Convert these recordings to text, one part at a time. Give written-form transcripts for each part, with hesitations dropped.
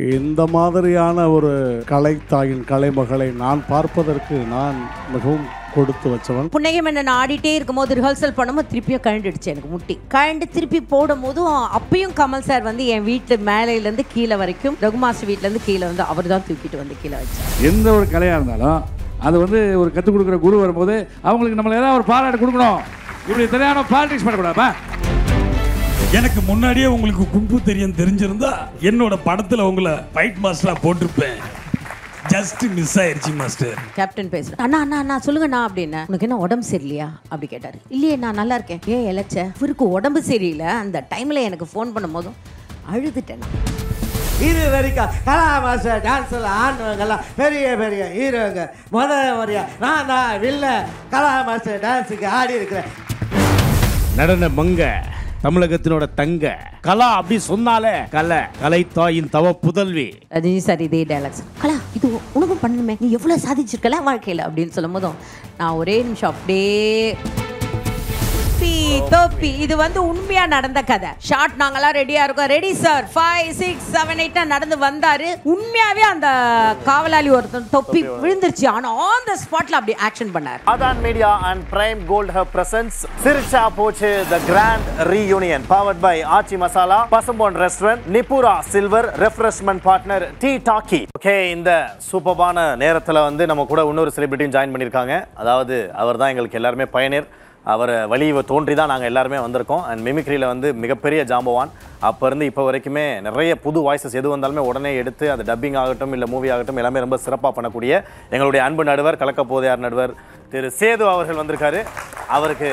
இந்த மாதிரியான ஒரு கலைத்தாயின் கலைமகளை நான் பார்ப்பதற்கு நான் மிகவும் கொடுத்து வச்சவன். புன்னகை மன்னன் ஆடிட்டே இருக்கும்போது ரிஹர்சல் பண்ணும்போது திருப்பியும் கழண்டுடுச்சு எனக்கு முட்டி. கழண்டு திருப்பி போடும் போதும் அப்பயும் கமல் சார் வந்து என் வீட்டு மேலையிலேருந்து கீழே வரைக்கும் ரகுமாஸ்டர் வீட்டிலேருந்து கீழே வந்து அவர் தான் தூக்கிட்டு வந்து கீழே வச்சார். எந்த ஒரு கலையாக இருந்தாலும் அது வந்து ஒரு கற்றுக் கொடுக்குற குரு வரும்போது அவங்களுக்கு நம்மளை ஏதாவது ஒரு பாராட்டு கொடுக்கணும். இப்படி தெரியாம பாலிடிக்ஸ் பண்ணக்கூடாதா? எனக்கு முன்னாடியே உங்களுக்கு குங்கு தெரிஞ்சிருந்தா என்னோட படத்தில் உங்களை ஃபைட் மாஸ்டராக போட்டிருப்பேன். ஜஸ்ட் மிஸ் ஆயிருச்சு மாஸ்டர். கேப்டன் பேசுறேன், அண்ணா அண்ணா அண்ணா சொல்லுங்கண்ணா அப்படின்னா, உனக்கு என்ன உடம்பு சரியில்லையா அப்படி கேட்டார். இல்லையே நான் நல்லா இருக்கேன். ஏன் இழைச்ச? இவருக்கு உடம்பு சரியில்லை. அந்த டைமில் எனக்கு ஃபோன் பண்ணும் போதும் அழுதுட்டேன். இது வரைக்கும் கலா மாஸ்டர் டான்ஸில் ஆடுனவங்கெல்லாம் பெரிய பெரிய ஹீரோங்க. முறையா நான் தான் வில்ல கலா மாஸ்டர் டான்ஸுக்கு ஆடி இருக்கிறேன். நடன மங்க தமிழகத்தினோட தங்க கலா அப்படி சொன்னாலே கலைத்தாயின் தவ புதல்வி. ரஜினி சார் இதே டைலாக்ஸ், கலா இது உனக்கும் பண்ணணுமே, நீ எவ்வளோ சாதிச்சிருக்கல வாழ்க்கையில் அப்படின்னு சொல்லும் போதும் நான் ஒரே நிமிஷம் அப்படியே தோப்பி. இது வந்து உண்மையா நடந்த கதை. ஷார்ட் நாங்கெல்லாம் ரெடியா இருக்கோம். ரெடி சார் 5 6 7 8 நடந்து வந்தாரு. உண்மையாவே அந்த காவலாளி ஒருத்தர் தொப்பி விழுந்துருச்சு. ஆனா ஆன் தி ஸ்பாட்ல அப்படி ஆக்ஷன் பண்ணாரு. ஆதான் media and prime gold hub presents Siricha Pochu the grand reunion powered by Aachi Masala, Pasumpon restaurant, Nipura silver, refreshment partner tea talkie. Okay, இந்த சூப்பரான நேரத்துல வந்து நம்ம கூட இன்னொரு செலிபிரிட்டியும் ஜாயின் பண்ணிருக்காங்க. அதாவது அவர் தான் எங்களுக்கு எல்லாருமே பயனர். அவர் வழியை தோன்றி தான் நாங்கள் எல்லாருமே வந்திருக்கோம். அண்ட் மிமிக்ரியில் வந்து மிகப்பெரிய ஜாம்பவான். அப்போ இருந்து இப்போ வரைக்குமே நிறைய புது வாய்ஸஸ் எது வந்தாலுமே உடனே எடுத்து அது டப்பிங் ஆகட்டும் இல்லை மூவி ஆகட்டும் எல்லாமே ரொம்ப சிறப்பாக பண்ணக்கூடிய எங்களுடைய அன்பு நடுவர் கலக்கப்போதையார் நடுவர் திரு சேது அவர்கள் வந்திருக்காரு. அவருக்கு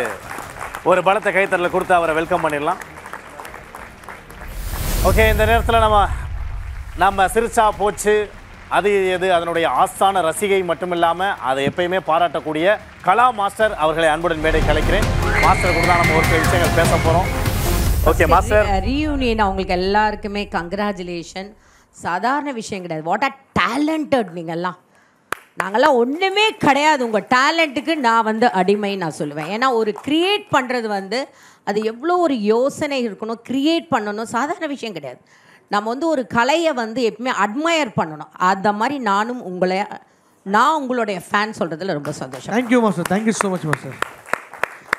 ஒரு பலத்தை கைத்தறல கொடுத்து அவரை வெல்கம் பண்ணிடலாம். ஓகே, இந்த நேரத்தில் நம்ம சிரிச்சா போச்சு அது எது அதனுடைய ஆஸ்தான ரசிகை மட்டும் இல்லாமல் அதை எப்பயுமே பாராட்டக்கூடிய கலா மாஸ்டர் அவர்களை அன்புடன் மேடை கலைக்கிறேன். மாஸ்டர் கூட தான் நம்ம ஒரு சில விஷயங்கள் பேச போகிறோம். ஓகே மாஸ்டர், ரீயூனியன் அவங்களுக்கு எல்லாருக்குமே கங்க்ராச்சுலேஷன். சாதாரண விஷயம் கிடையாது. வாட் ஆர் டேலண்டட் நீங்கள்லாம். நாங்கள்லாம் ஒன்றுமே கிடையாது. உங்கள் டேலண்ட்டுக்கு நான் வந்து அடிமை நான் சொல்லுவேன். ஏன்னா ஒரு க்ரியேட் பண்ணுறது வந்து அது எவ்வளோ ஒரு யோசனை இருக்கணும், க்ரியேட் பண்ணணும், சாதாரண விஷயம் கிடையாது. நம்ம வந்து ஒரு கலையை வந்து எப்பவுமே அட்மையர் பண்ணணும். அந்த மாதிரி நான் உங்களுடைய ஃபேன் சொல்கிறதுல ரொம்ப சந்தோஷம். Thank you master, thank you so much master.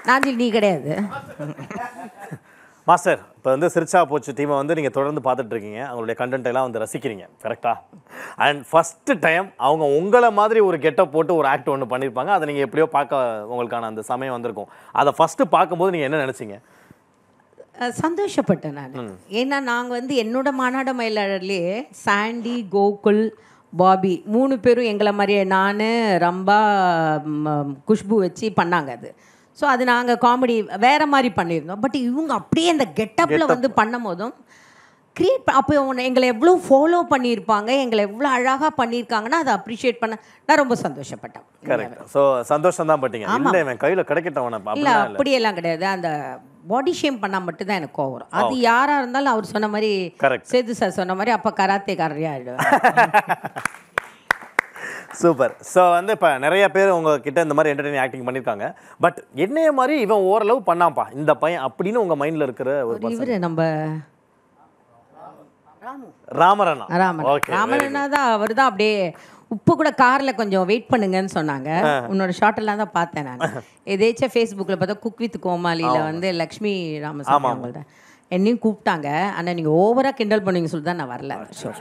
Nanjil நீ கிடையாது மாஸ்டர். இப்போ வந்து சிரிச்சா போச்சு டீமை வந்து நீங்கள் தொடர்ந்து பார்த்துட்டு இருக்கீங்க. அவங்களுடைய கண்டென்ட் எல்லாம் வந்து ரசிக்கிறீங்க, கரெக்டாக? அண்ட் ஃபஸ்ட்டு டைம் அவங்க உங்களை மாதிரி ஒரு கெட்டப் போட்டு ஒரு ஆக்ட் ஒன்று பண்ணியிருப்பாங்க. அதை நீங்கள் எப்படியோ பார்க்க உங்களுக்கான அந்த சமயம் வந்திருக்கும். அதை ஃபஸ்ட்டு பார்க்கும்போது நீங்கள் என்ன நினச்சிங்க? சந்தோஷப்பட்டேன் நான். ஏன்னா நாங்கள் வந்து என்னோட மாநாட மயிலாளர்லேயே சாண்டி, கோகுல், பாபி 3 பேரும் எங்களை மாதிரியே நான், ரம்பா, குஷ்பு வச்சு பண்ணாங்க அது. ஸோ அது நாங்கள் காமெடி வேறு மாதிரி பண்ணியிருந்தோம். பட் இவங்க அப்படியே அந்த கெட்டப்பில் வந்து பண்ணும் போதும் க்ரியேட் அப்போ எங்களை எவ்வளோ ஃபாலோ பண்ணியிருப்பாங்க, எங்களை எவ்வளோ அழகாக பண்ணியிருக்காங்கன்னா அதை அப்ரிஷியேட் பண்ண நான் ரொம்ப சந்தோஷப்பட்டேன். கரெக்ட். ஸோ சந்தோஷம் தான் பட்டீங்க. இல்லை என் கையில் கிடைக்கட்டவன இல்லை அப்படியெல்லாம் கிடையாது. அந்த பாடி ஷேம் பண்ணால் மட்டும்தான் எனக்கு கோவம் வரும். அது யாராக இருந்தாலும் அவர் சொன்ன மாதிரி சேது சார் சொன்ன மாதிரி அப்போ கராத்தேக்காரரே ஆகிடுவேன். சூப்பர். ஸோ வந்து இப்போ நிறைய பேர் உங்ககிட்ட இந்த மாதிரி என்டர்டெய்னிங் ஆக்டிங் பண்ணியிருக்காங்க. பட் என்னைய மாதிரி இவன் ஓரளவு பண்ணாம்ப்பா இந்த பையன் அப்படின்னு உங்கள் மைண்டில் இருக்கிற ஒரு இவர் நம்ம ராமரண்ணா தான். அவர் தான் அப்படியே உப்பு கூட காரில் கொஞ்சம் வெயிட் பண்ணுங்கன்னு சொன்னாங்க. உன்னோட ஷார்ட்டெல்லாம் தான் பார்த்தேன் நான். எதேச்சும் ஃபேஸ்புக்கில் பார்த்தா குக் வித் கோமாளியில் வந்து லக்ஷ்மி ராமசாமி அவங்கள்ட்ட என்னையும் கூப்பிட்டாங்க. ஆனால் நீங்கள் ஓவராக கிண்டல் பண்ணுவீங்க சொல்லி தான் நான் வரல ஷோ.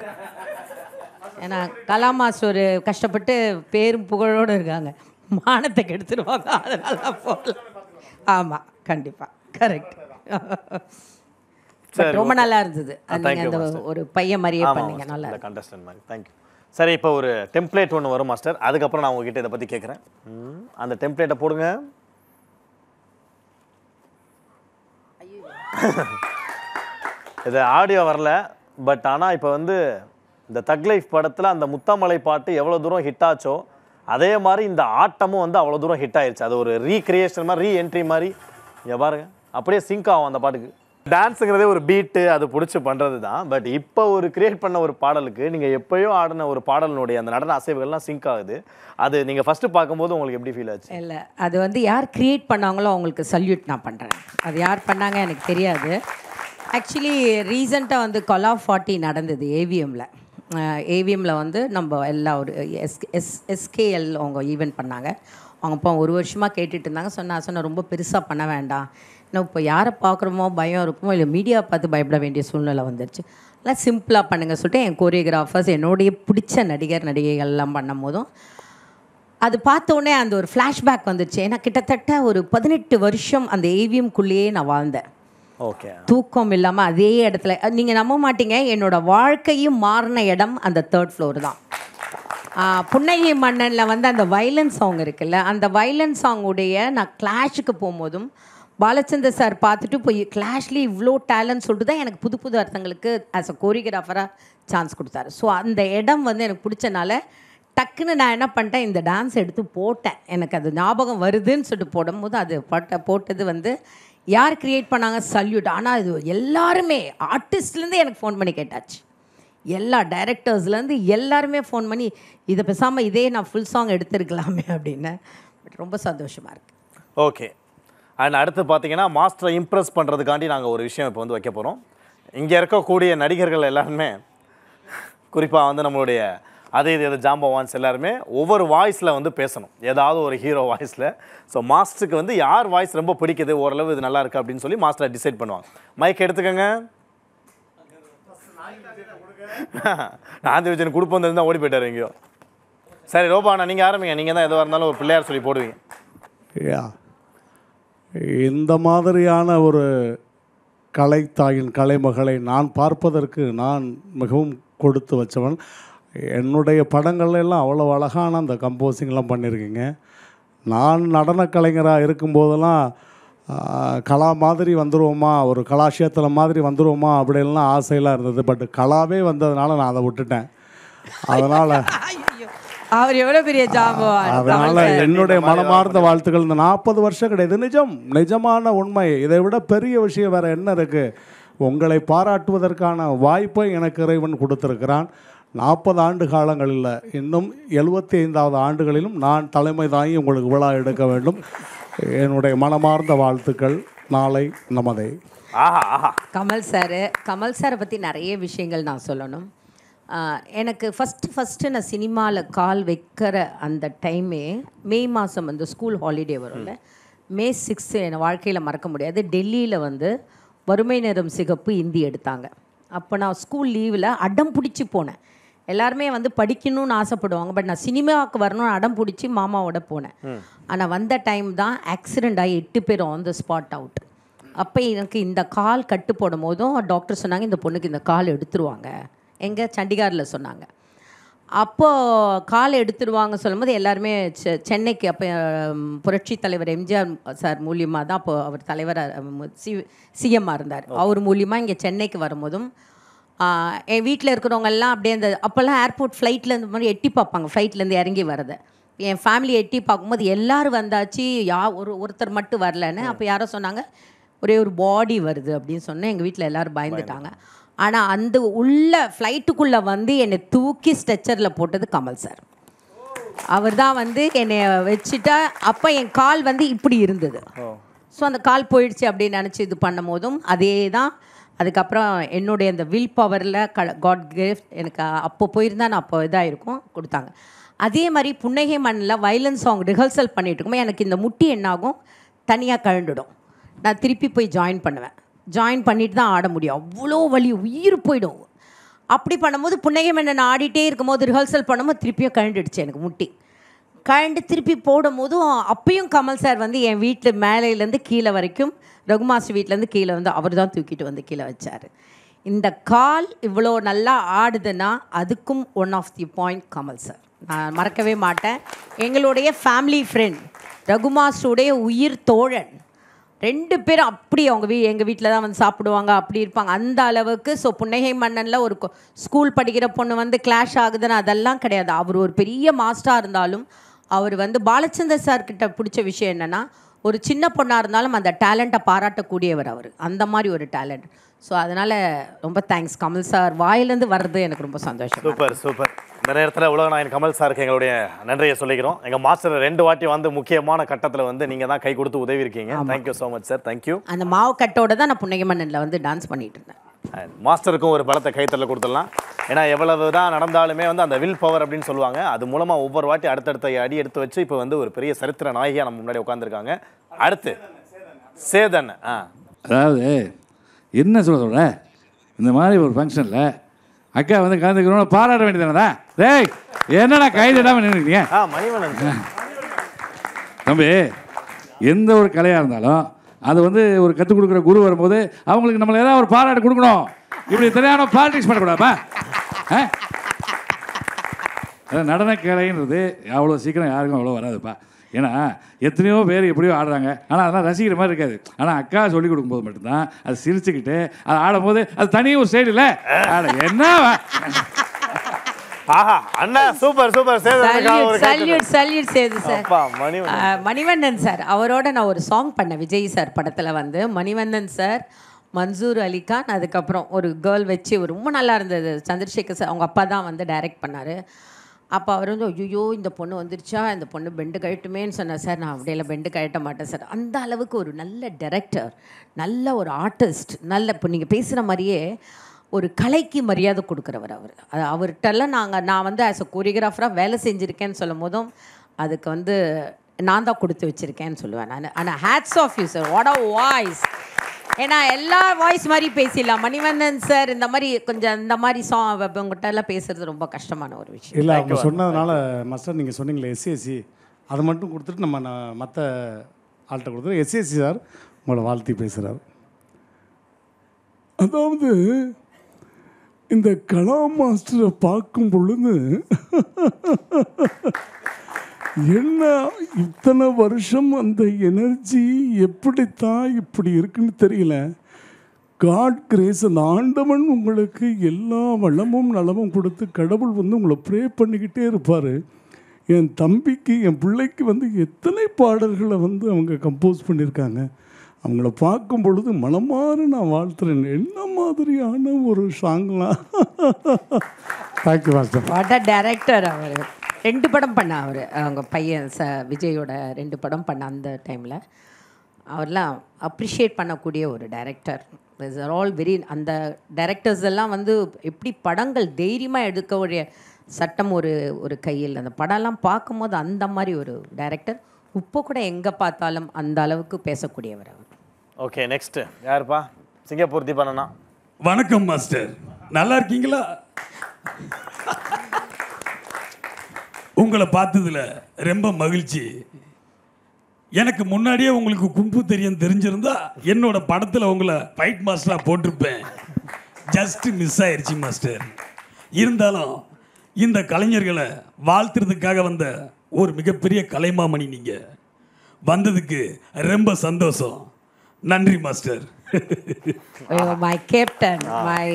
ஏன்னா கலா மாஸ்டர் கஷ்டப்பட்டு பேரும் புகழோடு இருக்காங்க, மானத்தை கெடுத்துருவாங்க, அதனால போகல. ஆமாம், கண்டிப்பாக கரெக்ட். ரொம்ப நல்லா இருந்தது. அந்த ஒரு பையன் மாதிரியே பண்ணீங்க, நல்லா கண்டஸ்டன்ட் மாதிரி. தேங்க்யூ. சரி, இப்போ ஒரு டெம்ப்ளேட் ஒன்று வரும் மாஸ்டர். அதுக்கப்புறம் நான் உங்ககிட்ட இதை பற்றி கேட்குறேன். அந்த டெம்ப்ளேட்டை போடுங்க. இது ஆடியோ வரல, பட் ஆனால் இப்போ வந்து இந்த தக் லைஃப் படத்தில் அந்த முத்தாமலை பாட்டு எவ்வளோ தூரம் ஹிட் ஆச்சோ அதே மாதிரி இந்த ஆட்டமும் வந்து அவ்வளோ தூரம் ஹிட் ஆயிடுச்சு. அது ஒரு ரீக்ரியேஷன் மாதிரி, ரீஎன்ட்ரி மாதிரி. இங்கே பாருங்க, அப்படியே சிங்க் ஆகும் அந்த பாட்டுக்கு. டான்ஸுங்கிறதே ஒரு பீட்டு, அது பிடிச்சி பண்ணுறது தான். பட் இப்போ ஒரு கிரியேட் பண்ண ஒரு பாடலுக்கு நீங்கள் எப்போயோ ஆடின ஒரு பாடலினுடைய அந்த நடன அசைவுகள்லாம் சிங்க் ஆகுது. அது நீங்கள் ஃபஸ்ட்டு பார்க்கும்போது உங்களுக்கு எப்படி ஃபீல் ஆச்சு? இல்லை, அது வந்து யார் கிரியேட் பண்ணாங்களோ அவங்களுக்கு சல்யூட் நான் பண்ணுறேன். அது யார் பண்ணாங்க எனக்கு தெரியாது. ஆக்சுவலி ரீசெண்டாக வந்து கொலா 40 நடந்தது ஏவிஎம்மில். ஏவிஎம்மில் வந்து நம்ம எல்லா ஒரு எஸ்கேஎல் அவங்க ஈவெண்ட் பண்ணாங்க. அவங்க இப்போ ஒரு வருஷமாக கேட்டுட்டு இருந்தாங்க. சொன்ன ரொம்ப பெருசாக பண்ண வேண்டாம், இன்னும் இப்போ யாரை பார்க்குறோமோ பயம் இருக்குமோ இல்லை மீடியா பார்த்து பயப்பட வேண்டிய சூழ்நிலை வந்துருச்சு, இல்லை சிம்பிளாக பண்ணுங்க சொல்லிட்டு என் கோரியோகிராஃபர்ஸ் என்னுடைய பிடிச்ச நடிகைகள்லாம் பண்ணும் போதும் அது பார்த்தோன்னே அந்த ஒரு ஃப்ளாஷ்பேக் வந்துச்சு. ஏன்னா கிட்டத்தட்ட ஒரு 18 வருஷம் அந்த ஏவிஎம்குள்ளேயே நான் வாழ்ந்தேன். ஓகே. தூக்கம் இல்லாமல் அதே இடத்துல. நீங்கள் நம்ப மாட்டீங்க, என்னோடய வாழ்க்கையும் மாறின இடம் அந்த 3rd ஃப்ளோர் தான். புன்னகை மன்னனில் வந்து அந்த வைலன்ஸ் சாங் இருக்குல்ல, அந்த வைலன்ஸ் சாங்குடைய நான் கிளாஷுக்கு போகும்போதும் பாலச்சந்தர் சார் பார்த்துட்டு போய் கிளாஷ்லேயே இவ்வளோ டேலண்ட் சொல்லிட்டு தான் எனக்கு புது புது அர்த்தங்களுக்கு ஆஸ் அ கோரியோகிராஃபராக சான்ஸ் கொடுத்தாரு. ஸோ அந்த இடம் வந்து எனக்கு பிடிச்சனால டக்குன்னு நான் என்ன பண்ணிட்டேன், இந்த டான்ஸ் எடுத்து போட்டேன். எனக்கு அது ஞாபகம் வருதுன்னு சொல்லிட்டு போடும்போது அது போட்டது வந்து யார் க்ரியேட் பண்ணாங்க சல்யூட். ஆனால் இது எல்லாருமே ஆர்டிஸ்ட்லேருந்து எனக்கு ஃபோன் பண்ணி கேட்டாச்சு, எல்லா டைரக்டர்ஸ்லேருந்து எல்லாருமே ஃபோன் பண்ணி இதை பேசாமல் இதே நான் ஃபுல் சாங் எடுத்துருக்கலாமே அப்படின்னு. பட் ரொம்ப சந்தோஷமாக இருக்குது. ஓகே. அண்ட் அடுத்து பார்த்தீங்கன்னா மாஸ்டரை இம்ப்ரெஸ் பண்ணுறதுக்காண்டி நாங்கள் ஒரு விஷயம் இப்போ வந்து வைக்க போகிறோம். இங்கே இருக்கக்கூடிய நடிகர்கள் எல்லாருமே, குறிப்பாக வந்து நம்மளுடைய அதே இது ஜாம்பவான்ஸ் எல்லாருமே ஒவ்வொரு வாய்ஸில் வந்து பேசணும், ஏதாவது ஒரு ஹீரோ வாய்ஸில். ஸோ மாஸ்டருக்கு வந்து யார் வாய்ஸ் ரொம்ப பிடிக்குது, ஓரளவு இது நல்லா இருக்குது அப்படின்னு சொல்லி மாஸ்டரை டிசைட் பண்ணுவாங்க. மைக் எடுத்துக்கோங்க. ஆந்தி விஜயன் கொடுப்போம் தான் ஓடி போயிட்டார் எங்கேயோ. சரி ரோபாண்ணா, நீங்கள் ஆரம்பிங்க. நீங்கள் தான் எதுவாக இருந்தாலும் ஒரு பிள்ளையார் சொல்லி போடுவீங்க. இந்த மாதிரியான ஒரு கலைத்தாயின் கலைமகளை நான் பார்ப்பதற்கு நான் மிகவும் கொடுத்து வச்சவன். என்னுடைய படங்கள் எல்லாம் அவ்வளோ அழகான அந்த கம்போசிங்லாம் பண்ணியிருக்கீங்க. நான் நடன கலைஞராக இருக்கும்போதெல்லாம் கலா மாதிரி வந்துடுவோமா, ஒரு கலாஷேத்திரம் மாதிரி வந்துடுவோமா அப்படின்லாம் ஆசையெல்லாம் இருந்தது. பட் கலாவே வந்ததுனால நான் அதை விட்டுட்டேன். அதனால் அவர் எவ்வளோ பெரிய ஜாம்பவான். அதனால் என்னுடைய மனமார்ந்த வாழ்த்துக்கள். இந்த 40 வருஷம் கிடையாது, நிஜமான உண்மை. இதை விட பெரிய விஷயம் வேறு என்ன இருக்குது? உங்களை பாராட்டுவதற்கான வாய்ப்பை எனக்கு இறைவன் கொடுத்துருக்கிறான். 40 ஆண்டு காலங்களில் இன்னும் 75வது ஆண்டுகளிலும் நான் தலைமை தாங்கி உங்களுக்கு விழா எடுக்க வேண்டும். என்னுடைய மனமார்ந்த வாழ்த்துக்கள். நாளை நமதே. கமல் சாரை பற்றி நிறைய விஷயங்கள் நான் சொல்லணும். எனக்கு ஃபஸ்ட்டு நான் சினிமாவில் கால் வைக்கிற அந்த டைமே மே மாதம் வந்து ஸ்கூல் ஹாலிடே வரும்ல, May 6 என் வாழ்க்கையில் மறக்க முடியாது. டெல்லியில் வந்து வறுமை நிறம் சிகப்பு ஹிந்தி எடுத்தாங்க. அப்போ நான் ஸ்கூல் லீவில் அடம் பிடிச்சி போனேன். எல்லாருமே வந்து படிக்கணும்னு ஆசைப்படுவாங்க, பட் நான் சினிமாவுக்கு வரணும்னு அடம் பிடிச்சி மாமாவோட போனேன். ஆனால் வந்த டைம் தான் ஆக்சிடெண்ட் ஆகி 8 பேர் ஆன் த ஸ்பாட் அவுட். அப்போ எனக்கு இந்த கால் கட்டு போடும் போதும் டாக்டர் சொன்னாங்க இந்த பொண்ணுக்கு இந்த கால் எடுத்துருவாங்க. எங்கே சண்டிகாரில் சொன்னாங்க. அப்போது கால் எடுத்துருவாங்க சொல்லும்போது எல்லாருமே சென்னைக்கு அப்போ புரட்சி தலைவர் எம்ஜிஆர் சார் மூலியமாக தான் அப்போ அவர் தலைவராக சிஎம்மாக இருந்தார். அவர் மூலியமாக இங்கே சென்னைக்கு வரும்போதும் என் வீட்டில் இருக்கிறவங்கெல்லாம் அப்படியே அந்த அப்போல்லாம் ஏர்போர்ட் ஃப்ளைட்டில் இந்த மாதிரி எட்டி பார்ப்பாங்க, ஃப்ளைட்லேருந்து இறங்கி வரதை. என் ஃபேமிலி எட்டி பார்க்கும்போது எல்லோரும் வந்தாச்சு, ஒருத்தர் மட்டும் வரலன்னு. அப்போ யாரோ சொன்னாங்க ஒரே ஒரு பாடி வருது அப்படின்னு சொன்னேன். எங்கள் வீட்டில் எல்லோரும் பயந்துட்டாங்க. ஆனால் அந்த உள்ள ஃப்ளைட்டுக்குள்ளே வந்து என்னை தூக்கி ஸ்ட்ரெச்சரில் போட்டது கமல் சார். அவர் தான் வந்து என்னை வச்சுட்டா. அப்போ என் கால் வந்து இப்படி இருந்தது. ஸோ அந்த கால் போயிடுச்சு அப்படின்னு நினச்சி இது பண்ணும் போதும் அதே தான். அதுக்கப்புறம் என்னுடைய அந்த வில் பவரில் காட் கிஃப்ட் எனக்கு அப்போ போயிருந்தால் நான் அப்போ இதாக இருக்கும் கொடுத்தாங்க. அதே மாதிரி புன்னகை மண்ணில் வைலன்ஸ் சாங் ரிஹர்சல் பண்ணிகிட்டு இருக்கும்போது எனக்கு இந்த முட்டி என்னாகும், தனியாக கழண்டுடும். நான் திருப்பி போய் ஜாயின் பண்ணுவேன். ஜாயின் பண்ணிட்டு தான் ஆட முடியும். அவ்வளோ வலி, உயிர் போயிடும். அப்படி பண்ணும்போது புன்னகை மன்னன் ஆடிட்டே இருக்கும்போது ரிஹர்சல் பண்ணும்போது திருப்பியும் கழண்டுடுச்சு எனக்கு முட்டி. கழண்டு திருப்பி போடும்போதும் அப்பயும் கமல் சார் வந்து என் வீட்டில் மேலேருந்து கீழே வரைக்கும், ரகுமாஸ்டர் வீட்டிலேருந்து கீழே வந்து அவர் தான் தூக்கிட்டு வந்து கீழே வச்சார். இந்த கால் இவ்வளோ நல்லா ஆடுதுன்னா அதுக்கும் one of the point Kamal sir. நான் மறக்கவே மாட்டேன். எங்களுடைய ஃபேமிலி ஃப்ரெண்ட், ரகுமாஸ்டருடைய உயிர் தோழன். 2 பேரும் அப்படி அவங்க எங்கள் வீட்டில் தான் வந்து சாப்பிடுவாங்க, அப்படி இருப்பாங்க அந்த அளவுக்கு. ஸோ புன்னகை மன்னனில் ஒரு ஸ்கூல் படிக்கிற பொண்ணு வந்து கிளாஷ் ஆகுதுன்னு அதெல்லாம் கிடையாது. அவர் ஒரு பெரிய மாஸ்டராக இருந்தாலும் அவர் வந்து பாலச்சந்தர் சார்கிட்ட பிடிச்ச விஷயம் என்னென்னா, ஒரு சின்ன பொண்ணாக இருந்தாலும் அந்த டேலண்ட்டை பாராட்டக்கூடியவர் அவர். அந்த மாதிரி ஒரு டேலண்ட். ஸோ அதனால் ரொம்ப தேங்க்ஸ் கமல் சார். வாயிலேருந்து வர்றது எனக்கு ரொம்ப சந்தோஷம். Super super. இந்த நேரத்தில் உலகநாயகன் கமல் சாருக்கு எங்களுடைய நன்றியை சொல்லிக்கிறோம். எங்கள் மாஸ்டர் 2 வாட்டி வந்து முக்கியமான கட்டத்தில் வந்து நீங்கள் தான் கை கொடுத்து உதவி இருக்கீங்க. Thank you so much sir. Thank you. அந்த மாவு கட்டோட தான் நான் புன்னகை மன்னனில் வந்து டான்ஸ் பண்ணிட்டு இருந்தேன். மாஸ்டருக்கும் ஒரு பலத்தை கைத்தறல கொடுத்துடலாம். ஏன்னா எவ்வளவு தான் நடந்தாலுமே வந்து அந்த வில் பவர் அப்படின்னு சொல்லுவாங்க. அது மூலமாக ஒவ்வொரு வாட்டி அடுத்தடுத்த அடி எடுத்து வச்சு இப்போ வந்து ஒரு பெரிய சரித்திர நாயகியாக நம்ம முன்னாடி உட்காந்துருக்காங்க. அடுத்து சேதன். அதாவது என்ன சொல்ற, இந்த மாதிரி ஒரு ஃபங்க்ஷனில் அக்கா வந்து கலந்துக்கிறோம் பாராட்ட வேண்டியதானடா. டேய் என்னடா கைதிடாமல் நின்றுட்டீங்க? மணிவண்ணன் தம்பி, எந்த ஒரு கலையாக இருந்தாலும் அது வந்து ஒரு கற்றுக் கொடுக்குற குரு வரும்போது அவங்களுக்கு நம்மளை ஏதாவது ஒரு பாராட்டு கொடுக்கணும். இப்படி தெரியாம பாலிடிக்ஸ் பண்ணக்கூடாதுப்பா. நடன கலைன்றது அவ்வளோ சீக்கிரம் யாருக்கும் அவ்வளோ வராதுப்பா. ஏன்னா எத்தனையோ பேர் எப்படியோ ஆடுறாங்க, ஆனால் அதெல்லாம் ரசிக்கிற மாதிரி இருக்காது. ஆனால் அக்கா சொல்லிக் கொடுக்கும்போது மட்டும்தான் அது சிரிச்சுக்கிட்டு அது ஆடும்போது அது தனி ஒரு ஸ்டைல் இல்லை. என்ன அண்ணா super super. Salute Sethu sir. Manivannan sir அவரோட நான் ஒரு சாங் பண்ணேன் விஜய் சார் படத்தில் வந்து. மணிவண்ணன் சார், மன்சூர் அலிகான், அதுக்கப்புறம் ஒரு கேர்ள் வச்சு ஒரு ரொம்ப நல்லா இருந்தது. சந்திரசேகர் சார் அவங்க அப்பா தான் வந்து டைரக்ட் பண்ணார். அப்போ அவர் வந்து ஐயோ இந்த பொண்ணு வந்துருச்சா, இந்த பொண்ணு பெண்டு கழட்டுமேன்னு சொன்னார். சார் நான் அப்படியெல்லாம் பெண்டு கழட்ட மாட்டேன் சார். அந்த அளவுக்கு ஒரு நல்ல டைரக்டர், நல்ல ஒரு ஆர்டிஸ்ட், நல்ல இப்போ நீங்கள் பேசுகிற மாதிரியே ஒரு கலைக்கு மரியாதை கொடுக்குறவர் அவர். அது அவர்கிட்டலாம் நான் வந்து ஆஸ் அ கோரியோகிராஃபராக வேலை செஞ்சுருக்கேன்னு சொல்லும் போதும் அதுக்கு வந்து நான் தான் கொடுத்து வச்சுருக்கேன்னு சொல்லுவேன் நான். ஆனால் hats off you sir, what a voice. ஏன்னா எல்லா வாய்ஸ் மாதிரி பேசிடலாம். மணிவண்ணன் சார் இந்த மாதிரி கொஞ்சம் இந்த மாதிரி உங்கள்கிட்ட எல்லாம் பேசுறது ரொம்ப கஷ்டமான ஒரு விஷயம். இல்லை அவங்க சொன்னதுனால மாஸ்டர் நீங்கள் சொன்னீங்களே எஸ்சிஎஸ்சி அதை மட்டும் கொடுத்துட்டு நம்ம மற்ற ஆள்கிட்ட கொடுத்துட்டு எஸ்சிஎஸ்சி சார் உங்களை வாழ்த்தி பேசுகிறார். அதாவது இந்த கலா மாஸ்டரை பார்க்கும் பொழுது என்ன இத்தனை வருஷம் அந்த எனர்ஜி எப்படித்தான் இப்படி இருக்குன்னு தெரியல. காட் கிரேஸ், அந்த ஆண்டவன் உங்களுக்கு எல்லா வளமும் நலமும் கொடுத்து கடவுள் வந்து உங்களை ப்ரே பண்ணிக்கிட்டே இருப்பார். என் தம்பிக்கு என் பிள்ளைக்கு வந்து எத்தனை பாடல்களை வந்து அவங்க கம்போஸ் பண்ணியிருக்காங்க. அவங்கள பார்க்கும் பொழுது மனமாறு நான் வாழ்த்துறேன். என்ன மாதிரியான ஒரு சாங்லாம். Thank you master. What a director. அவர் 2 படம் பண்ண அவர் அவங்க பையன் விஜயோட 2 படம் பண்ண அந்த டைமில் அவர்லாம் அப்ரிஷியேட் பண்ணக்கூடிய ஒரு டைரக்டர். இஸ் ஆல் வெரி அந்த டைரக்டர்ஸ் எல்லாம் வந்து எப்படி படங்கள் தைரியமாக எடுக்கக்கூடிய சட்டம் ஒரு கையில். அந்த படம்லாம் பார்க்கும்போது அந்த மாதிரி ஒரு டைரக்டர். இப்போ கூட எங்கே பார்த்தாலும் அந்த அளவுக்கு பேசக்கூடியவர் அவர். ஓகே நெக்ஸ்ட் யாருப்பா? சிங்கப்பூர் தீபனா. வணக்கம் மாஸ்டர், நல்லா இருக்கீங்களா? உங்களை பார்த்ததுல ரொம்ப மகிழ்ச்சி. எனக்கு முன்னாடியே உங்களுக்கு கும்பு தெரிஞ்சிருந்தா என்னோட படத்தில் உங்களை ஃபைட் மாஸ்டராக போட்டிருப்பேன். ஜஸ்ட் மிஸ் ஆயிடுச்சு மாஸ்டர். இருந்தாலும் இந்த கலைஞர்களை வாழ்த்துறதுக்காக வந்த ஒரு மிகப்பெரிய கலைமாமணி நீங்கள். வந்ததுக்கு ரொம்ப சந்தோஷம். நன்றி மாஸ்டர். My captain. மை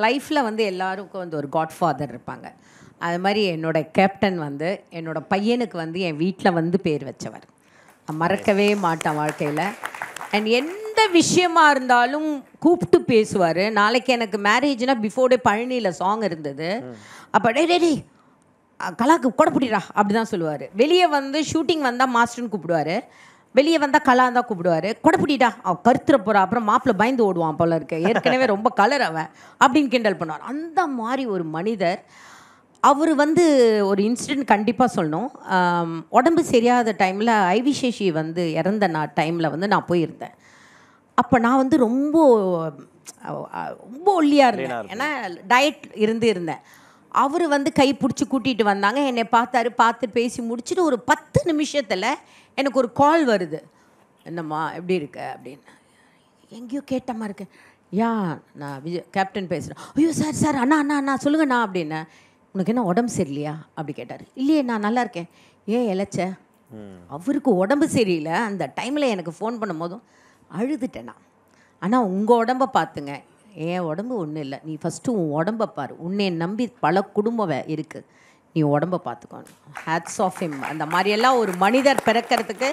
லைஃப்பில் வந்து எல்லாருக்கும் வந்து ஒரு காட்ஃபாதர் இருப்பாங்க. அது மாதிரி என்னோட கேப்டன் வந்து என்னோட பையனுக்கு வந்து என் வீட்டில் வந்து பேர் வச்சவர். மறக்கவே மாட்டேன் வாழ்க்கையில். அண்ட் எந்த விஷயமா இருந்தாலும் கூப்பிட்டு பேசுவார். நாளைக்கு எனக்கு மேரேஜ்னால் பிஃபோர் டே பழனியில் சாங் இருந்தது. அப்போ டே கலாக்கு கொடப்பிடிடா அப்படி தான் சொல்லுவார். வெளியே வந்து ஷூட்டிங் வந்தால் மாஸ்டர்னு கூப்பிடுவார், வெளியே வந்தால் கலா தான் கூப்பிடுவார். கொடப்பிடிடா கருத்துற போகிறா, அப்புறம் மாப்பிள்ளை பயந்து ஓடுவான் போல இருக்க, ஏற்கனவே ரொம்ப கலர் அவன் அப்படின்னு கிண்டல் பண்ணுவார். அந்த மாதிரி ஒரு மனிதர். அவர் வந்து ஒரு இன்சிடெண்ட் கண்டிப்பாக சொல்லணும். உடம்பு சரியாத டைமில் ஐவி சேஷி வந்து இறந்த டைமில் வந்து நான் போயிருந்தேன். அப்போ நான் வந்து ரொம்ப ஒல்லியாக இருந்தேன், ஏன்னா டயட் இருந்தேன். அவர் வந்து கை பிடிச்சி கூட்டிகிட்டு வந்தாங்க. என்னை பார்த்து பேசி முடிச்சுட்டு ஒரு 10 நிமிஷத்தில் எனக்கு ஒரு கால் வருது. என்னம்மா எப்படி இருக்க அப்படின்னு. எங்கேயோ கேட்டம்மா இருக்கு. நான் கேப்டன் பேசுகிறேன். ஐயோ சார் அண்ணா சொல்லுங்கண்ணா அப்படின்னு. உனக்கு என்ன உடம்பு சரியில்லையா அப்படி கேட்டார். இல்லையே நான் நல்லா இருக்கேன். ஏன் இழைச்ச? அவருக்கு உடம்பு சரியில்லை. அந்த டைமில் எனக்கு ஃபோன் பண்ணும் போதும் அழுதுட்டேன் நான். ஆனால் உங்கள் உடம்பை பார்த்துங்க, என் உடம்பு ஒன்றும் இல்லை, நீ ஃபஸ்ட்டு உன் உடம்பை பாரு, உன்னை நம்பி பல குடும்பம் இருக்குது, நீ உடம்பை பார்த்துக்கணும். Hats off him. அந்த மாதிரியெல்லாம் ஒரு மனிதர் பிறக்கிறதுக்கு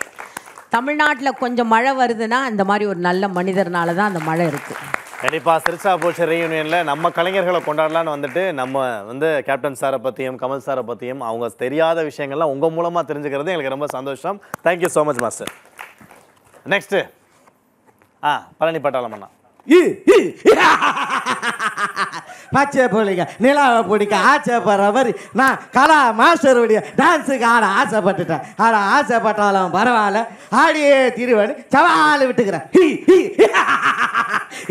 தமிழ்நாட்டில் கொஞ்சம் மழை வருதுன்னா அந்த மாதிரி ஒரு நல்ல மனிதர்னால தான் அந்த மழை இருக்குது. கண்டிப்பாக சிரிச்சா போச்சு ரீயூனியனில் நம்ம கலைஞர்களை கொண்டாடலான்னு வந்துட்டு நம்ம வந்து கேப்டன் சாரை பற்றியும் கமல் சாரை பற்றியும் அவங்க தெரியாத விஷயங்கள்லாம் உங்கள் மூலமாக தெரிஞ்சுக்கிறது எங்களுக்கு ரொம்ப சந்தோஷம். Thank you so much master. Next Palani பட்டாளம் அண்ணா. பச்சை புள்ளிங்க நிலாவை பிடிக்க ஆசைப்படுற மாதிரி நான் கலா மாஸ்டருடைய டான்ஸுக்கு ஆட ஆசைப்பட்டுட்டேன். ஆட ஆசைப்பட்டாலும் பரவாயில்ல, ஆடியே திருவனு சவால் விட்டுக்கிறேன்.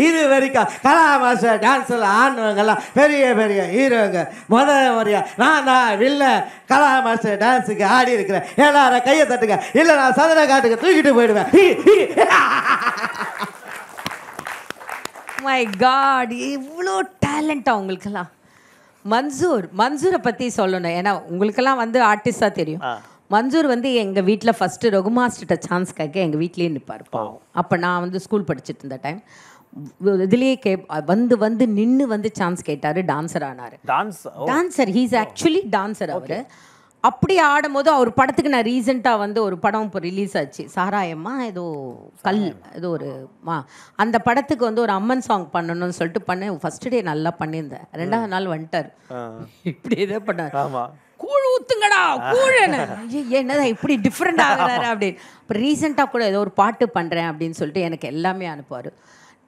இது வரைக்கும் கலா மாஸ்டர் டான்ஸில் ஆடினவங்கெல்லாம் பெரிய பெரிய ஹீரோங்க. முறையா நான் தான் வில்ல கலா மாஸ்டர் டான்ஸுக்கு ஆடி இருக்கிறேன். எல்லாரும் கையை தட்டுங்க, இல்லை நான் சதுர காட்டுக்கு தூக்கிட்டு போயிடுவேன். மை காட், இவ்வளோ டேலண்டா உங்களுக்கெல்லாம். மன்சூரை பற்றி சொல்லணும். ஏன்னா உங்களுக்கெல்லாம் வந்து ஆர்டிஸ்டாக தெரியும். மன்சூர் வந்து எங்கள் வீட்டில் ஃபஸ்ட்டு ரகு மாஸ்டர்கிட்ட சான்ஸ் கேட்க எங்கள் வீட்லேயே நிற்பார். அப்போ நான் வந்து ஸ்கூல் படிச்சுட்டு இருந்த டைம் இதுலேயே வந்து நின்று வந்து சான்ஸ் கேட்டார். டான்ஸர் ஆனார். Dancer, he's actually dancer. அவர் அப்படி ஆடும்போது அவர் படத்துக்கு நான் ரீசெண்டாக வந்து ஒரு படம் இப்போ ரிலீஸ் ஆச்சு, சாராயம்மா ஏதோ ஏதோ ஒரு அந்த படத்துக்கு வந்து ஒரு அம்மன் சாங் பண்ணணும்னு சொல்லிட்டு பண்ணேன். ஃபர்ஸ்ட் டே நல்லா பண்ணியிருந்தேன், 2வது நாள் வந்துட்டார். இப்படி இதே பண்ணார், கூழ் ஊத்துங்கடா கூழன்னு. என்னடா இப்படி டிஃப்ரெண்ட் ஆகுறாரு அப்படின்னு. இப்போ ரீசெண்டாக கூட ஏதோ ஒரு பாட்டு பண்ணுறேன் அப்படின்னு சொல்லிட்டு எனக்கு எல்லாமே அனுப்புவார்.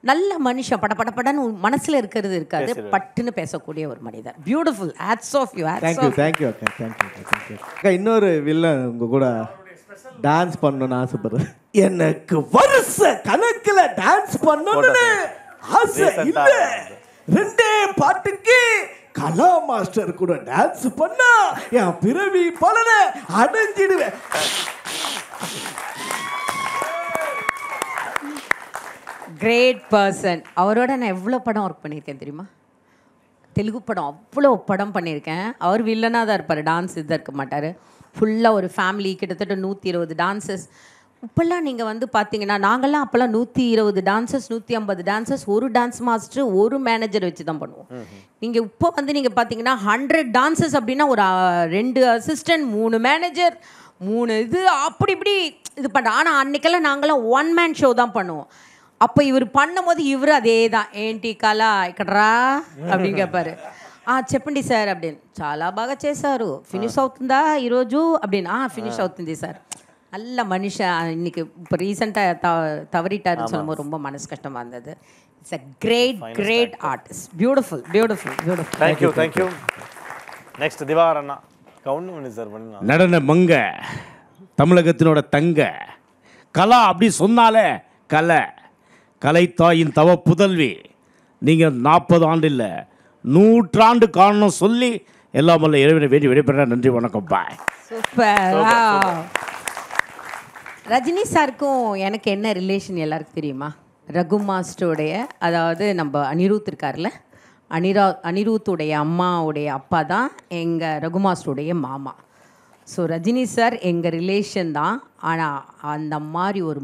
நல்ல மனுஷன், படப்படன்னு மனசில் இருக்கிறது இருக்காது, பட்டுன்னு பேசக்கூடிய ஒரு மனிதர். Beautiful, hats off you. Thank you அக்கா. இன்னொரு வில்லன் உங்க கூட டான்ஸ் பண்ணணும்னு ஆசைப்படுறேன். எனக்கு வருஷ கணக்கில் டான்ஸ் பண்ணணும்னு ஆசை இல்லை. 2 பாட்டுக்கு கலா மாஸ்டர் கூட டான்ஸ் பண்ணா என் பிறவி பலனை அடைஞ்சிடுவேன். Great person. அவரோட நான் எவ்வளோ படம் ஒர்க் பண்ணியிருக்கேன் தெரியுமா? தெலுங்கு படம் அவ்வளோ படம் பண்ணியிருக்கேன். அவர் வில்லனாக தான் இருப்பார், டான்ஸ் இதாக இருக்க மாட்டார். ஃபுல்லாக ஒரு ஃபேமிலி, கிட்டத்தட்ட 120 டான்சஸ். இப்போல்லாம் நீங்கள் வந்து பார்த்தீங்கன்னா, நாங்கள்லாம் அப்போல்லாம் 120 டான்சஸ், 150 டான்சஸ், ஒரு டான்ஸ் மாஸ்டர், ஒரு மேனேஜர் வச்சு தான் பண்ணுவோம். நீங்கள் இப்போ வந்து நீங்கள் பார்த்தீங்கன்னா 100 டான்சஸ் அப்படின்னா ஒரு 2 அசிஸ்டன்ட், 3 மேனேஜர், 3 இது அப்படி இப்படி இது பண்ணுறோம். ஆனால் அன்றைக்கெல்லாம் நாங்களாம் 1 மேன் ஷோ தான் பண்ணுவோம். அப்போ இவர் பண்ணும்போது இவர் அதே தான், ఏంటి కళ ఇక్కడరా அப்படின்னு கேட்பாரு. చెప్పండి సార్ அப்படின்னு. చాలా బాగా చేశారు, ఫినిష్ అవుతుందా ఈరోజు அப்படின்னு. ఫినిష్ అవుతుంది సార్. நல்ல மனுஷன். இன்னைக்கு இப்போ ரீசெண்டாக தவறிட்டாருன்னு சொல்லும்போது ரொம்ப மனசு கஷ்டமாக இருந்தது. It's a great artist. Beautiful. Thank you. Next Diwakar அண்ணா. கவுண்ட் சார் பண்ணலாம். நடன மங்க, தமிழகத்தினோட தங்க. கலா அப்படி சொன்னாலே கலைத்தாயின் தவ புதல்வி. நீங்கள் 40 ஆண்டு இல்லை 100 காரணம் சொல்லி எல்லாம் வல்ல இறைவனை வேண்டி விடைபெற. நன்றி, வணக்கம், பாய். சூப்பர். ரஜினி சாருக்கும் எனக்கு என்ன ரிலேஷன் எல்லாருக்கும் தெரியுமா? ரகு மாஸ்டருடைய, அதாவது நம்ம அனிருத் இருக்கார்ல, அனிருத்துடைய அம்மாவுடைய அப்பா தான் எங்கள் ரகு மாஸ்டருடைய மாமா. ஸோ ரஜினி சார் எங்கள் ரிலேஷன் தான். ஆனால் அந்த மாதிரி ஒரு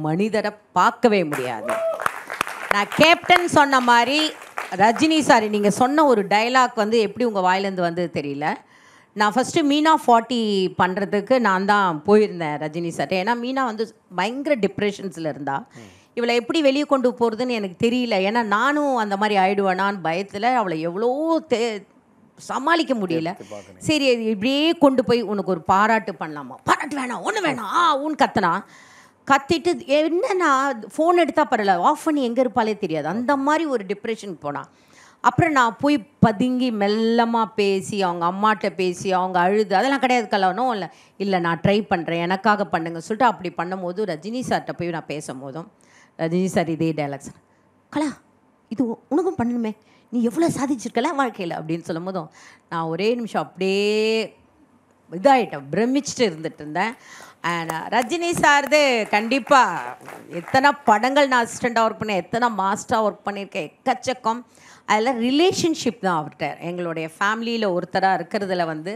மனிதரை பார்க்கவே முடியாது. நான் கேப்டன் சொன்ன மாதிரி ரஜினி சார் நீங்கள் சொன்ன ஒரு டைலாக் வந்து எப்படி உங்கள் வாயிலேருந்து வந்து தெரியல. நான் ஃபஸ்ட்டு மீனா 40 பண்ணுறதுக்கு நான் தான் போயிருந்தேன் ரஜினி சார். ஏன்னா மீனா வந்து பயங்கர டிப்ரெஷன்ஸில் இருந்தா. இவளை எப்படி வெளியே கொண்டு போகிறதுன்னு எனக்கு தெரியல. ஏன்னா நானும் அந்த மாதிரி ஆயிடுவேனான்னு பயத்தில் அவளை எவ்வளோ சமாளிக்க முடியல. சரி, இப்படியே கொண்டு போய் உனக்கு ஒரு பாராட்டு பண்ணலாமா? பாராட்டு வேணாம், ஒன்று வேணாம் உன்னு கத்திட்டு என்னன்னா ஃபோன் எடுத்தால் பரவாயில்ல, ஆஃப் பண்ணி எங்கே இருப்பாலே தெரியாது. அந்த மாதிரி ஒரு டிப்ரெஷன் போனான். அப்புறம் நான் போய் பதுங்கி மெல்லமாக பேசி அவங்க அம்மாட்ட பேசி அவங்க அழுது அதெல்லாம் கிடையாது கலவனும் இல்லை நான் ட்ரை பண்ணுறேன் எனக்காக பண்ணுங்க சொல்லிட்டு அப்படி பண்ணும்போது ரஜினி சார்கிட்ட போய் நான் பேசும்போதும் ரஜினி சார் இதே டைலாக், சார் கலா இது உனக்கும் பண்ணணுமே, நீ எவ்வளோ சாதிச்சிருக்கல வாழ்க்கையில் அப்படின்னு சொல்லும் போதும் நான் ஒரே நிமிஷம் அப்படியே இதாகிட்டேன், பிரமிச்சுட்டு இருந்துட்டு இருந்தேன். அண்ட் ரஜினி சார்து கண்டிப்பாக எத்தனை படங்கள் நான் அசிஸ்டண்ட்டாக ஒர்க் பண்ணேன், எத்தனை மாஸ்டராக ஒர்க் பண்ணியிருக்கேன், எக்கச்சக்கம். அதில் ரிலேஷன்ஷிப் தான் அவர்கிட்ட எங்களுடைய ஃபேமிலியில் ஒருத்தராக இருக்கிறதுல வந்து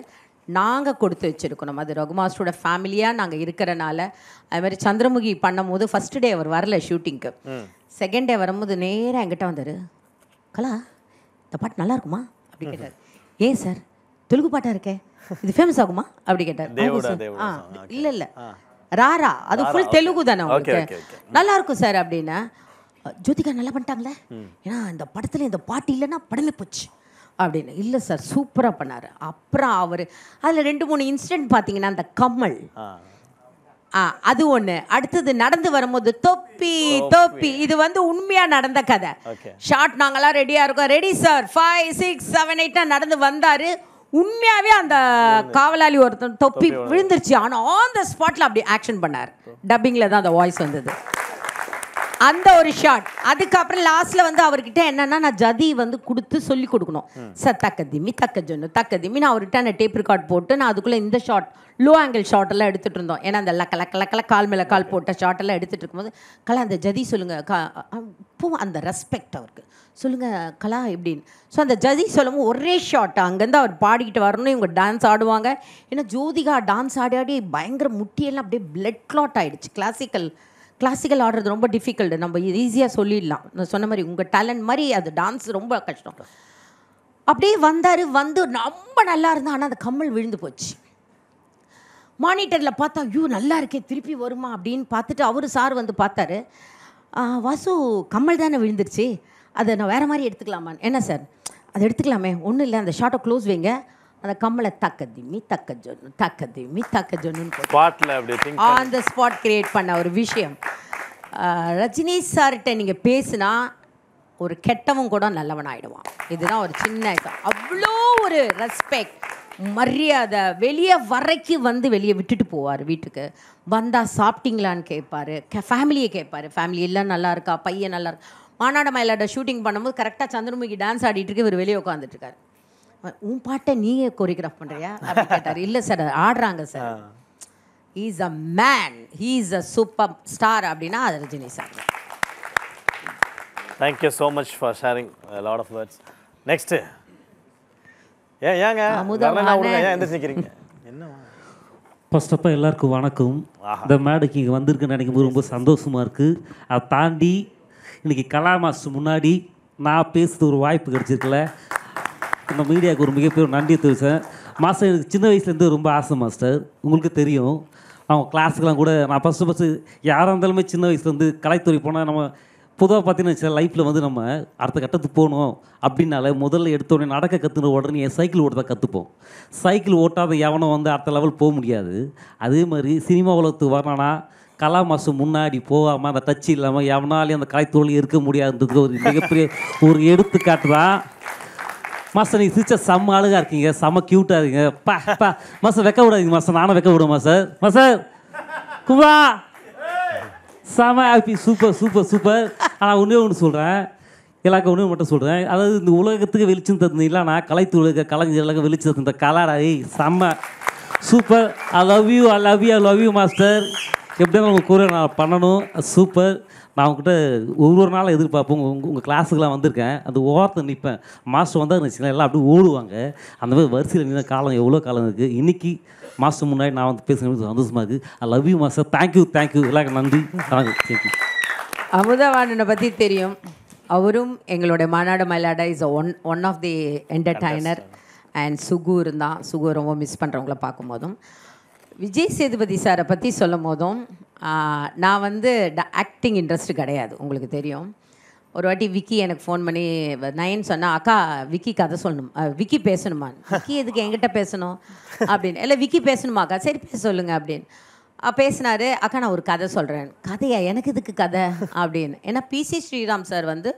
நாங்கள் கொடுத்து வச்சுருக்கணும். அது ரகு மாஸ்டரோட ஃபேமிலியாக நாங்கள் இருக்கிறனால. அது மாதிரி சந்திரமுகி பண்ணும் போது ஃபஸ்ட்டு டே அவர் வரல ஷூட்டிங்க்கு, செகண்ட் டே வரும்போது நேராக என்கிட்ட வந்தார், கலா இந்த பாட்டு நல்லா இருக்குமா அப்படி கேட்டார். ஏன் சார் தெலுங்கு பாட்டாக இருக்கே, இது ஃபேமஸ் ஆகுமா அப்படி கேட்டார். இல்லை ராரா அது ஃபுல் தெலுங்கு தானே உங்களுக்கு, நல்லா இருக்கும் சார் அப்படின்னா. ஜோதிகா நல்லா பண்ணிட்டாங்களே, ஏன்னா இந்த படத்தில் இந்த பாட்டு இல்லைன்னா படமே போச்சு அப்படின்னு. இல்லை சார் சூப்பராக பண்ணார். அப்புறம் அவர் அதில் 2-3 இன்சிடென்ட் பார்த்தீங்கன்னா, அந்த கம்மல் அது ஒன்று. அடுத்தது நடந்து வரும்போது தொப்பி தொப்பி, இது வந்து உண்மையாக நடந்த கதை. ஷார்ட் நாங்களாம் ரெடியாக இருக்கோம், ரெடி சார் 5 6 7 8 நடந்து வந்தார். உண்மையாகவே அந்த காவலாளி ஒருத்தன் தொப்பி விழுந்துருச்சு, ஆனால் ஆன் த ஸ்பாட்டில் அப்படி ஆக்ஷன் பண்ணார். டப்பிங்கில் தான் அந்த வாய்ஸ் வந்தது, அந்த ஒரு ஷாட். அதுக்கப்புறம் லாஸ்ட்டில் வந்து அவர்கிட்ட என்னென்னா, நான் ஜதி வந்து கொடுத்து சொல்லி கொடுக்கணும். சார் தக்கதிமி தக்கதிமி நான் அவர்கிட்ட அந்த டேப் ரெக்கார்ட் போட்டு நான் அதுக்குள்ளே இந்த ஷாட் லோ ஆங்கிள் ஷாட் எல்லாம் எடுத்துகிட்டு இருந்தோம். ஏன்னா அந்த லக்கல கால் மேலே கால் போட்ட ஷாட் எல்லாம் எடுத்துகிட்டு இருக்கும்போது, கலா அந்த ஜதி சொல்லுங்கள் இப்போ அந்த ரெஸ்பெக்ட் அவருக்கு சொல்லுங்கள் கலா எப்படின்னு. ஸோ அந்த ஜதி சொல்லும்போது ஒரே ஷாட் அங்கேருந்து அவர் பாடிக்கிட்டு வரணும், இவங்க டான்ஸ் ஆடுவாங்க. ஏன்னா ஜோதிகா டான்ஸ் ஆடி ஆடி பயங்கர முட்டியெல்லாம் அப்படியே பிளட் கிளாட் ஆகிடுச்சு. கிளாசிக்கல் ஆடுறது ரொம்ப டிஃபிகல்ட்டு, நம்ம ஈஸியாக சொல்லிடலாம். நான் சொன்ன மாதிரி உங்கள் டேலண்ட் மாதிரி அது டான்ஸ் ரொம்ப கஷ்டம். அப்படியே வந்தார், வந்து ரொம்ப நல்லா இருந்தால், ஆனால் அந்த கம்மல் விழுந்து போச்சு. மானிட்டரில் பார்த்தா ஐயோ நல்லா இருக்கே, திருப்பி வருமா அப்படின்னு பார்த்துட்டு அவர் சார் வந்து பார்த்தாரு. வாசு கம்மல் தானே விழுந்துருச்சு, அதை நான் வேறு மாதிரி எடுத்துக்கலாமான்னு. என்ன சார் அதை எடுத்துக்கலாமே, ஒன்றும் இல்லை, அந்த ஷார்ட்டை க்ளோஸ் வைங்க, அந்த கம்மலை தக்கதிமி தக்கஜொன்னு ஆன் த ஸ்பாட் கிரியேட் பண்ண ஒரு விஷயம். ரஜினி சார்கிட்ட நீங்கள் பேசுனா ஒரு கெட்டவன் கூட நல்லவன் ஆகிடுவான். இதுதான் ஒரு சின்ன அவ்வளோ ஒரு ரெஸ்பெக்ட் மரியாதை. வெளியே வரைக்கும் வந்து வெளியே விட்டுட்டு போவார். வீட்டுக்கு வந்தால் சாப்பிட்டீங்களான்னு கேட்பார், ஃபேமிலியை கேட்பார், ஃபேமிலி எல்லாம் நல்லா இருக்கா, பையன் நல்லா இருக்கா. மானாட மயிலாட ஷூட்டிங் பண்ணும்போது கரெக்டாக சந்திரமுகி டான்ஸ் ஆடிட்டு இருக்கு, இவர் வெளியே உட்காந்துட்ருக்காரு. உன் பாட்டை நீயே கோரியோகிராஃப் பண்ணுறியா அப்படின்னு கேட்டார். இல்லை சார் ஆடுறாங்க sir. He's a man, he's a super star அப்படின்னா அது Rajini sir. Thank you so much for sharing a lot of words. Next. ஏங்க ஃபர்ஸ்ட் ஆஃப் ஆல் எல்லாருக்கும் வணக்கம். இந்த மேடைக்கு இங்கே வந்திருக்குன்னு நினைக்கும்போது ரொம்ப சந்தோஷமாக இருக்குது. அதை தாண்டி இன்றைக்கி கலா மாஸ்டர் முன்னாடி நான் பேசுறது ஒரு வாய்ப்பு கிடச்சிருக்கல, இந்த மீடியாவுக்கு ஒரு மிகப்பெரிய நன்றியை தெரிவித்தேன். மாஸ்டர் எனக்கு சின்ன வயசுலேருந்து ரொம்ப ஆசை மாஸ்டர், உங்களுக்கு தெரியும். அவங்க கிளாஸுக்கெலாம் கூட நான் ஃபஸ்ட்டு யாராக இருந்தாலுமே சின்ன வயசுலேருந்து கலைத்துறை போனால் நம்ம பொதுவாக பார்த்தீங்கன்னா சில லைஃப்பில் வந்து நம்ம அடுத்த கட்டத்துக்கு போகணும் அப்படின்னால முதல்ல எடுத்தோடனே நடக்க கற்றுன உடனே என் சைக்கிள் ஓட்ட தான் கற்றுப்போம். சைக்கிள் ஓட்டாத எவனும் வந்து அடுத்த லெவல் போக முடியாது. அதே மாதிரி சினிமா உலகத்துக்கு வரணும்னா கலா மாதம் முன்னாடி போகாமல் அந்த டச் இல்லாமல் எவனாலையும் அந்த கலைத்துறையில் இருக்க முடியாதுன்றதுக்கு ஒரு மிகப்பெரிய ஒரு எடுத்துக்காட்டு தான். மாஸ்டர் நீங்கள் சிரிச்சா செம்ம அழகாக இருக்கீங்க, செம்ம க்யூட்டாக இருக்கீங்க. பா மாஸ்டர் வைக்க விடாதீங்க மாஸ்டர், நானும் வைக்க விடுவேன் மாஸ்டர் குவா செம ஹாப்பி, சூப்பர். ஆனால் ஒன்று சொல்கிறேன், எல்லாருக்கும் ஒன்று மட்டும் சொல்கிறேன். அதாவது இந்த உலகத்துக்கு வெளிச்சம் தந்தீங்களா, நான் கலைத்துறை கலைஞர்களுக்கு வெளிச்சம் தந்த கலாடாய் செம்ம super. I love you master. எப்படியும் உங்கள் கூட நான் பண்ணணும். சூப்பர். நான் உங்ககிட்ட ஒவ்வொரு நாளும் எதிர்பார்ப்போம். உங்கள் கிளாஸுக்கெலாம் வந்திருக்கேன், அந்த ஓரத்தை நிற்பேன். மாஸ்டர் வந்தால் இருந்துச்சுன்னா எல்லாம் அப்படியே ஓடுவாங்க. அந்த மாதிரி வரிசையில் நின்ற காலம் எவ்வளோ காலம் இருக்குது. இன்றைக்கி மாஸ்டர் முன்னாடி நான் வந்து பேசுகிறது சந்தோஷமாக இருக்குது. I love you master. Thank you எல்லாருக்கும் நன்றி. தேங்க்யூ. அமுதவாணனை பற்றி தெரியும், அவரும் எங்களுடைய Maanada Mayilada is one of the entertainer. And Sugu இருந்தான், சுகு ரொம்ப மிஸ் பண்ணுறவங்கள பார்க்கும்போதும். விஜய் சேதுபதி சாரை பற்றி சொல்லும் போதும் நான் வந்து ஆக்டிங் இன்ட்ரெஸ்ட் கிடையாது, உங்களுக்கு தெரியும். ஒரு வாட்டி விக்கி எனக்கு ஃபோன் பண்ணி நயன் சொன்னா, அக்கா விக்கி கதை சொல்லணும், விக்கி பேசணுமா. விக்கி எதுக்கு என்கிட்ட பேசணும் அப்படின்னு. இல்லை விக்கி பேசணுமாக்கா, சரி பேச சொல்லுங்க அப்படின்னு பேசினார். அக்கா நான் ஒரு கதை சொல்கிறேன். கதையா, எனக்கு இதுக்கு கதை அப்படின்னு. ஏன்னா பிசி ஸ்ரீராம் சார் வந்து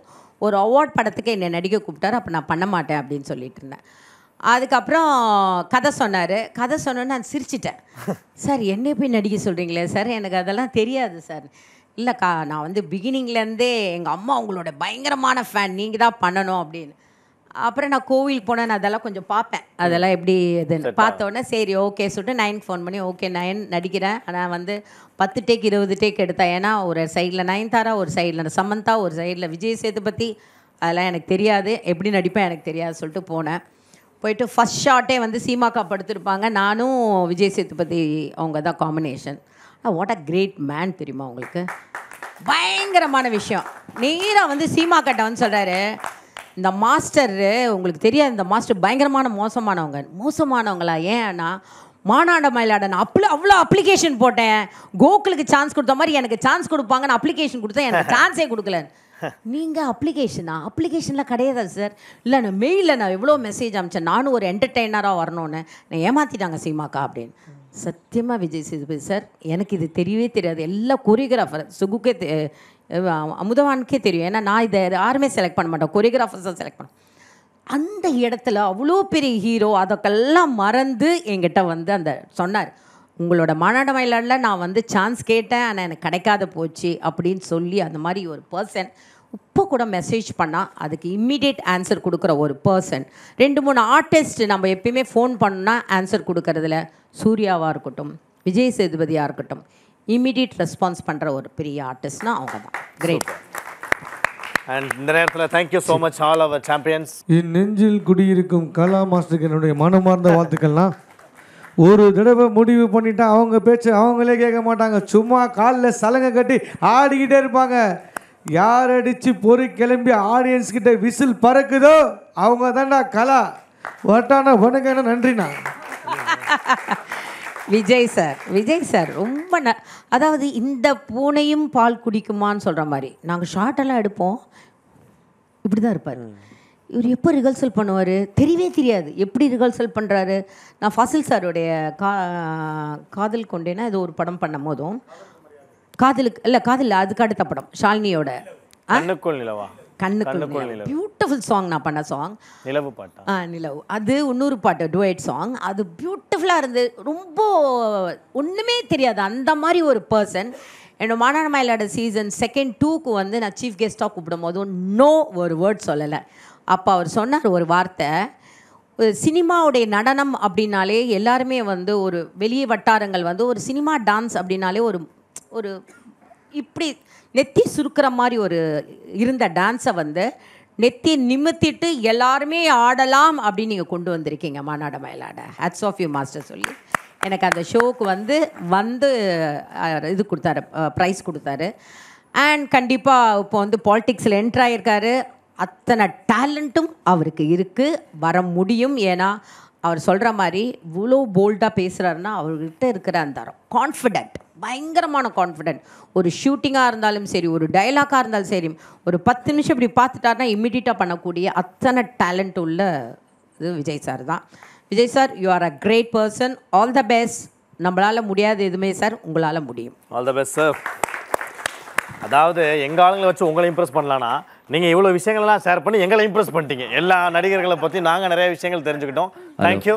ஒரு அவார்ட் படத்துக்கு என்னை நடிக்க கூப்பிட்டாரு, அப்போ நான் பண்ண மாட்டேன் அப்படின்னு சொல்லிட்டு இருந்தேன். அதுக்கப்புறம் கதை சொன்னார். கதை சொன்னோன்னு நான் சிரிச்சிட்டேன். சார் என்னை போய் நடிக்க சொல்கிறீங்களே சார், எனக்கு அதெல்லாம் தெரியாது சார். இல்லைக்கா நான் வந்து பிகினிங்லேருந்தே எங்கள் அம்மா உங்களோட பயங்கரமான ஃபேன், நீங்கள் தான் பண்ணணும் அப்படின்னு. அப்புறம் நான் கோவிலுக்கு போனேன், நான் அதெல்லாம் கொஞ்சம் பார்ப்பேன், அதெல்லாம் எப்படி இதுன்னு பார்த்தோன்னே சரி ஓகே சொல்லிட்டு நயனுக்கு ஃபோன் பண்ணி ஓகே நயன் நடிக்கிறேன். ஆனால் வந்து 10 டேக் 20 டேக் எடுத்தேன். ஏன்னா ஒரு சைடில் நயன்தாரா, ஒரு சைடில் சமந்தா, ஒரு சைடில் விஜய் சேதுபதி, அதெல்லாம் எனக்கு தெரியாது, எப்படி நடிப்பேன் எனக்கு தெரியாது சொல்லிட்டு போனேன். போயிட்டு ஃபஸ்ட் ஷாட்டே வந்து சீமாக்கா படுத்திருப்பாங்க, நானும் விஜய் சேதுபதி அவங்க தான் combination. What a great man தெரியுமா உங்களுக்கு, பயங்கரமான விஷயம். நேராக வந்து சீமாக்கிட்ட வந்து சொல்கிறாரு, இந்த மாஸ்டர் உங்களுக்கு தெரியாது, இந்த மாஸ்டர் பயங்கரமான மோசமானவங்களா. ஏன்னா மானாட மயிலாட நான் அவ்வளோ அப்ளிகேஷன் போட்டேன், கோகுலுக்கு சான்ஸ் கொடுத்த மாதிரி எனக்கு சான்ஸ் கொடுப்பாங்க, நான் அப்ளிகேஷன் கொடுத்தேன், எனக்கு சான்ஸே கொடுக்கல. நீங்கள் அப்ளிகேஷன்லாம் கிடையாது சார். இல்லை நான் மெயிலில் நான் எவ்வளோ மெசேஜ் அனுப்பிச்சேன், நானும் ஒரு என்டர்டெய்னராக வரணும்னு, நான் ஏமாற்றிட்டாங்க சீமாக்கா அப்படின்னு. சத்தியமாக விஜய் சேதுபதி சார், எனக்கு இது தெரியவே தெரியாது. எல்லா கொரியோகிராஃபர் சுகுக்கே அமுதவானுக்கே தெரியும். ஏன்னா நான் இதை யாருமே செலக்ட் பண்ண மாட்டோம், கொரியோகிராஃபர்ஸ் தான் செலக்ட் பண்ணோம். அந்த இடத்துல அவ்வளோ பெரிய ஹீரோ அதற்கெல்லாம் மறந்து என்கிட்ட வந்து அந்த சொன்னார், உங்களோட மாநாடு மயிலாடில் நான் வந்து சான்ஸ் கேட்டேன், ஆனால் எனக்கு கிடைக்காத போச்சு அப்படின்னு சொல்லி அந்த மாதிரி ஒரு பர்சன் இப்போ கூட மெசேஜ் பண்ணால் அதுக்கு இம்மிடியேட் ஆன்சர் கொடுக்குற ஒரு பர்சன். 2-3 ஆர்டிஸ்ட் நம்ம எப்பயுமே ஃபோன் பண்ணால் ஆன்சர் கொடுக்கறதுல சூர்யாவாக இருக்கட்டும், விஜய் சேதுபதியாக இருக்கட்டும், இம்மிடியேட் ரெஸ்பான்ஸ் பண்ணுற ஒரு பெரிய ஆர்டிஸ்ட்னா அவங்க தான். கிரேட். அண்ட் இந்த நேரத்தில் thank you so much all our champions. நெஞ்சில் குடியிருக்கும் கலா மாஸ்டருக்கு என்னுடைய மனமார்ந்த வாழ்த்துக்கள்லாம். ஒரு தடவை முடிவு பண்ணிட்டா அவங்க பேச்சு அவங்களே கேட்க மாட்டாங்க, சும்மா காலில் சலங்கை கட்டி ஆடிக்கிட்டே இருப்பாங்க. யார் அடித்து பொறி கிளம்பி ஆடியன்ஸ் கிட்ட விசில் பறக்குதோ அவங்க தான்டா கலா. வட்டான வணக்கம், நன்றிண்ணா. விஜய் சார் ரொம்ப அதாவது இந்த பூனையும் பால் குடிக்குமான்னு சொல்கிற மாதிரி நாங்கள் ஷார்ட்டெல்லாம் எடுப்போம், இப்படி தான் இருப்பார். இவர் எப்போ ரிஹர்சல் பண்ணுவார் தெரியவே தெரியாது, எப்படி ரிஹர்சல் பண்ணுறாரு. நான் ஃபாசில் சாருடைய காதல் கொண்டேன்னா ஏதோ ஒரு படம் பண்ணும் போதும், காதல் அதுக்கு அடுத்த படம் ஷாலினியோட கண்ணுக்குள் நிலவா, கண்ணுக்குள் பியூட்டிஃபுல் சாங் நான் பண்ண சாங், நிலவு பாட்டா, நிலவு. அது இன்னொரு பாட்டு டுவேட் சாங், அது பியூட்டிஃபுல்லாக இருந்து ரொம்ப ஒன்றுமே தெரியாது அந்த மாதிரி ஒரு பர்சன். என்னோட மாநாடு மயிலாட சீசன் 2 வந்து நான் சீஃப் கெஸ்ட்டாக கூப்பிடும் போதும் நோ ஒரு வேர்ட் சொல்லலை. அப்போ அவர் சொன்னார் ஒரு வார்த்தை, சினிமாவுடைய நடனம் அப்படின்னாலே எல்லாருமே வந்து ஒரு வெளியே வட்டாரங்கள் வந்து ஒரு சினிமா டான்ஸ் அப்படின்னாலே ஒரு ஒரு இப்படி நெத்தி சுருக்கிற மாதிரி ஒரு இருந்த டான்ஸை வந்து நெத்தி நிமித்திட்டு எல்லாருமே ஆடலாம் அப்படின்னு நீங்கள் கொண்டு வந்திருக்கீங்க Maanada Mayilada. Hats off you master சொல்லி எனக்கு அந்த ஷோவுக்கு வந்து இது கொடுத்தாரு, ப்ரைஸ் கொடுத்தாரு. அண்ட் கண்டிப்பாக இப்போ வந்து பாலிடிக்ஸில் என்ட்ரு ஆகியிருக்காரு. அத்தனை டேலண்ட்டும் அவருக்கு இருக்குது, வர முடியும். ஏன்னா அவர் சொல்கிற மாதிரி இவ்வளோ போல்டாக பேசுகிறாருன்னா அவர்கிட்ட இருக்கிற அந்த கான்ஃபிடென்ட், பயங்கரமான கான்ஃபிடென்ட். ஒரு ஷூட்டிங்காக இருந்தாலும் சரி, ஒரு டைலாக்காக இருந்தாலும் சரி, ஒரு 10 நிமிஷம் இப்படி பார்த்துட்டாருன்னா இம்மிடியட்டாக பண்ணக்கூடிய அத்தனை டேலண்ட் உள்ள இது விஜய் சார் தான். Vijay sir, you are a great person. All the best. நம்மளால் முடியாது எதுவுமே சார் உங்களால் முடியும். All the best sir. அதாவது எங்கள் ஆளுங்களை வச்சு உங்களை இம்ப்ரெஸ் பண்ணலான்னா நீங்கள் இவ்வளோ விஷயங்கள்லாம் ஷேர் பண்ணி எங்களை இம்ப்ரெஸ் பண்ணிட்டீங்க. எல்லா நடிகர்களை பற்றி நாங்கள் நிறைய விஷயங்கள் தெரிஞ்சுக்கிட்டோம். தேங்க்யூ.